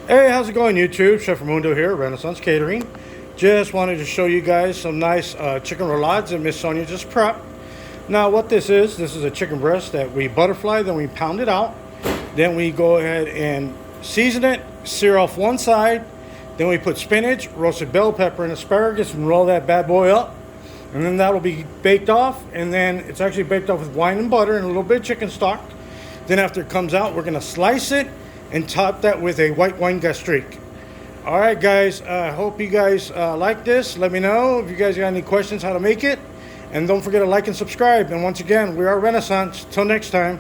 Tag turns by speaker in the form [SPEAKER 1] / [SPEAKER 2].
[SPEAKER 1] Hey, how's it going, YouTube? Chef Raimundo here, Renaissance Catering. Just wanted to show you guys some nice chicken roulades that Miss Sonia just prepped. Now, what this is a chicken breast that we butterfly, then we pound it out. Then we go ahead and season it, sear off one side. Then we put spinach, roasted bell pepper, and asparagus and roll that bad boy up. And then that'll be baked off. And then it's actually baked off with wine and butter and a little bit of chicken stock. Then after it comes out, we're going to slice it and top that with a white wine gastrique. All right, guys, I hope you guys like this. Let me know if you guys got any questions how to make it. And don't forget to like and subscribe. And once again, we are Renaissance. Till next time.